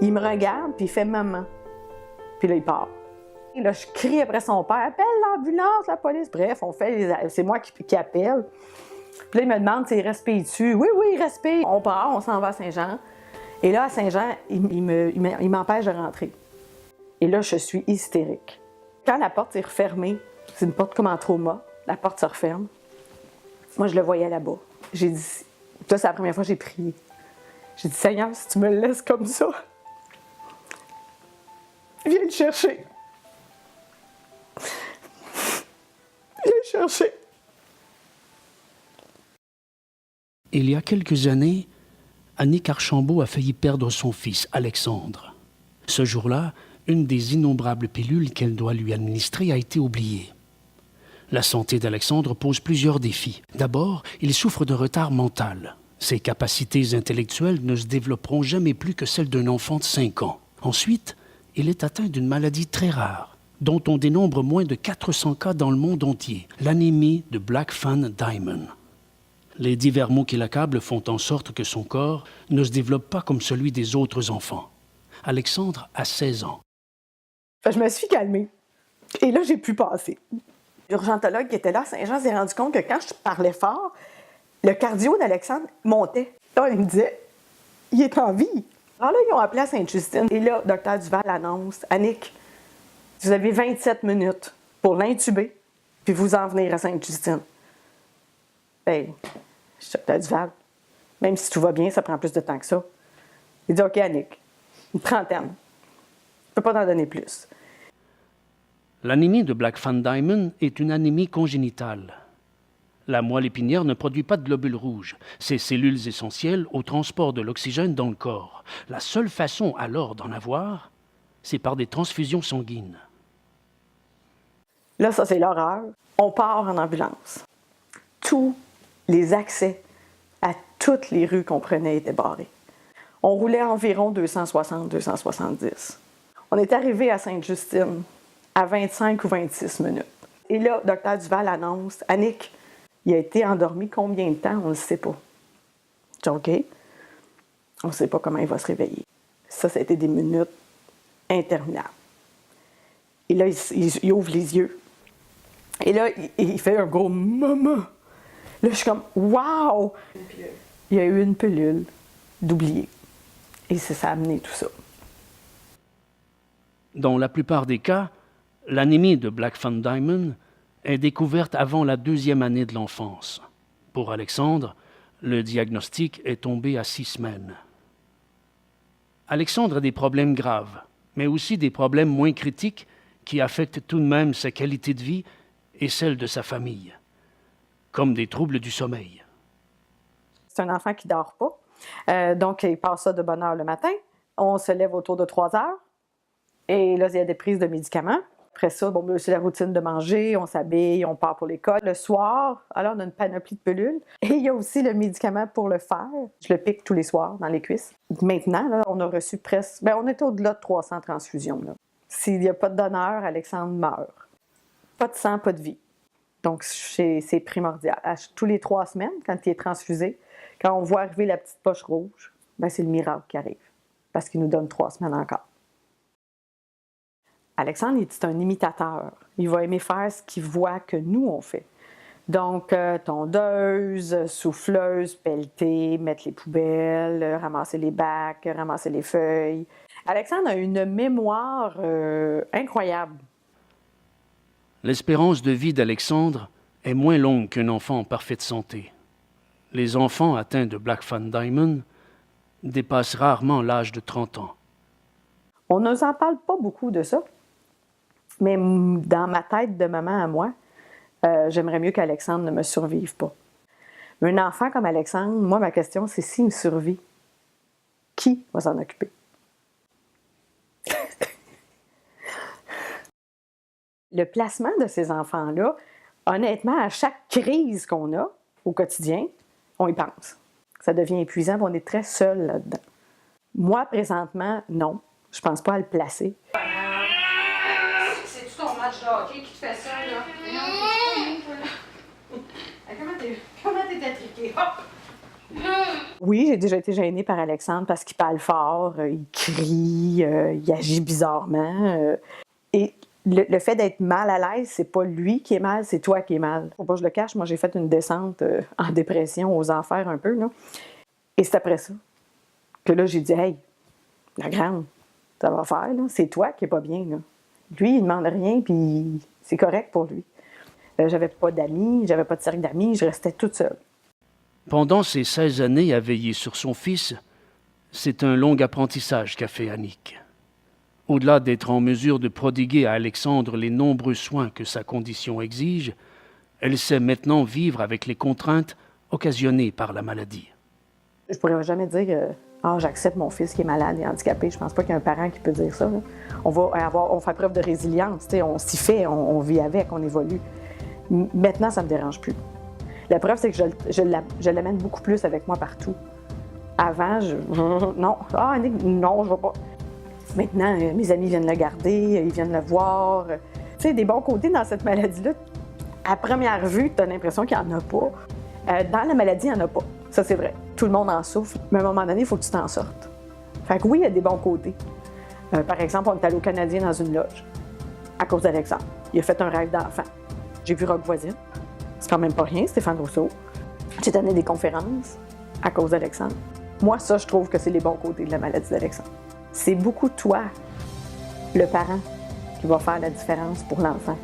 Il me regarde, puis il fait « maman ». Puis là, il part. Et là, je crie après son père « appelle l'ambulance, la police ». Bref, c'est moi qui appelle. Puis là, il me demande s'il respire-tu. Oui, il respire. On part, on s'en va à Saint-Jean. Et là, à Saint-Jean, il m'empêche de rentrer. Et là, je suis hystérique. Quand la porte est refermée, c'est une porte comme en trauma, la porte se referme. Moi, je le voyais là-bas. J'ai dit, ça, c'est la première fois que j'ai prié. J'ai dit, Seigneur, si tu me le laisses comme ça, viens le chercher. Viens le chercher. Il y a quelques années, Annick Archambault a failli perdre son fils, Alexandre. Ce jour-là, une des innombrables pilules qu'elle doit lui administrer a été oubliée. La santé d'Alexandre pose plusieurs défis. D'abord, il souffre d'un retard mental. Ses capacités intellectuelles ne se développeront jamais plus que celles d'un enfant de 5 ans. Ensuite, il est atteint d'une maladie très rare, dont on dénombre moins de 400 cas dans le monde entier, l'anémie de Blackfan-Diamond. Les divers maux qui l'accablent font en sorte que son corps ne se développe pas comme celui des autres enfants. Alexandre a 16 ans. Je me suis calmée. Et là, j'ai pu passer. L'urgentologue qui était là à Saint-Jean s'est rendu compte que quand je parlais fort, le cardio d'Alexandre montait. Là, il me disait, il est en vie. Alors là, ils ont appelé à Sainte-Justine. Et là, Dr Duval annonce, Annick, vous avez 27 minutes pour l'intuber, puis vous en venir à Sainte-Justine. Bien, je dis, Dr Duval, même si tout va bien, ça prend plus de temps que ça. Il dit, OK, Annick, une trentaine. Je ne peux pas t'en donner plus. L'anémie de Blackfan-Diamond est une anémie congénitale. La moelle épinière ne produit pas de globules rouges, ces cellules essentielles au transport de l'oxygène dans le corps. La seule façon alors d'en avoir, c'est par des transfusions sanguines. Là, ça, c'est l'horreur. On part en ambulance. Tous les accès à toutes les rues qu'on prenait étaient barrés. On roulait environ 260-270. On est arrivé à Sainte-Justine à 25 ou 26 minutes. Et là, Dr Duval annonce, Annick, il a été endormi combien de temps? On ne le sait pas. Je dis, OK. On ne sait pas comment il va se réveiller. Ça a été des minutes interminables. Et là, il ouvre les yeux. Et là, il fait un gros « maman ». Là, je suis comme « wow ». Il y a eu une pilule d'oublier. Et ça a amené tout ça. Dans la plupart des cas, l'anémie de Blackfan-Diamond est découverte avant la 2e année de l'enfance. Pour Alexandre, le diagnostic est tombé à 6 semaines. Alexandre a des problèmes graves, mais aussi des problèmes moins critiques qui affectent tout de même sa qualité de vie et celle de sa famille, comme des troubles du sommeil. C'est un enfant qui ne dort pas, donc il passe ça de bonne heure le matin. On se lève autour de 3 heures, et là, il y a des prises de médicaments. Après ça, bon, c'est la routine de manger, on s'habille, on part pour l'école. Le soir, alors on a une panoplie de pilules. Et il y a aussi le médicament pour le fer. Je le pique tous les soirs dans les cuisses. Maintenant, là, on a reçu presque... Bien, on est au-delà de 300 transfusions. S'il n'y a pas de donneur, Alexandre meurt. Pas de sang, pas de vie. Donc, c'est primordial. Tous les 3 semaines, quand il est transfusé, quand on voit arriver la petite poche rouge, bien, c'est le miracle qui arrive. Parce qu'il nous donne 3 semaines encore. Alexandre, c'est un imitateur. Il va aimer faire ce qu'il voit que nous, on fait. Donc, tondeuse, souffleuse, pelleter, mettre les poubelles, ramasser les bacs, ramasser les feuilles. Alexandre a une mémoire incroyable. L'espérance de vie d'Alexandre est moins longue qu'un enfant en parfaite santé. Les enfants atteints de Blackfan-Diamond dépassent rarement l'âge de 30 ans. On ne nous en parle pas beaucoup de ça. Mais dans ma tête de maman à moi, j'aimerais mieux qu'Alexandre ne me survive pas. Mais un enfant comme Alexandre, moi, ma question, c'est s'il me survit, qui va s'en occuper? Le placement de ces enfants-là, honnêtement, à chaque crise qu'on a au quotidien, on y pense. Ça devient épuisant, on est très seul là-dedans. Moi, présentement, non. Je ne pense pas à le placer. C'est-tu ton match de hockey qui te fait ça, là? Comment t'es attriqué? Hop! Oui, j'ai déjà été gênée par Alexandre parce qu'il parle fort, il crie, il agit bizarrement. Et le fait d'être mal à l'aise, c'est pas lui qui est mal, c'est toi qui es mal. Faut pas que je le cache, moi j'ai fait une descente en dépression aux enfers un peu, là. Et c'est après ça que là j'ai dit, hey, la grande, ça va faire, là. C'est toi qui est pas bien, là. Lui, il demande rien, puis c'est correct pour lui. J'avais pas d'amis, j'avais pas de cercle d'amis, je restais toute seule. Pendant ces 16 années à veiller sur son fils, c'est un long apprentissage qu'a fait Annick. Au-delà d'être en mesure de prodiguer à Alexandre les nombreux soins que sa condition exige, elle sait maintenant vivre avec les contraintes occasionnées par la maladie. Je pourrais jamais dire j'accepte mon fils qui est malade et handicapé. Je pense pas qu'il y a un parent qui peut dire ça, là. On fait preuve de résilience, on s'y fait, on vit avec, on évolue. Maintenant, ça me dérange plus. La preuve, c'est que je l'amène beaucoup plus avec moi partout. Avant, non, Annick, non, je vais pas. Maintenant, mes amis viennent le garder, ils viennent le voir. Tu sais, des bons côtés dans cette maladie-là, à première vue, tu as l'impression qu'il n'y en a pas. Dans la maladie, il n'y en a pas. Ça, c'est vrai. Tout le monde en souffre, mais à un moment donné, il faut que tu t'en sortes. Fait que oui, il y a des bons côtés. Par exemple, on est allé au Canadien dans une loge, à cause d'Alexandre. Il a fait un rêve d'enfant. J'ai vu Rock Voisine. C'est quand même pas rien, Stéphane Rousseau. J'ai donné des conférences à cause d'Alexandre. Moi, ça, je trouve que c'est les bons côtés de la maladie d'Alexandre. C'est beaucoup toi, le parent, qui va faire la différence pour l'enfant.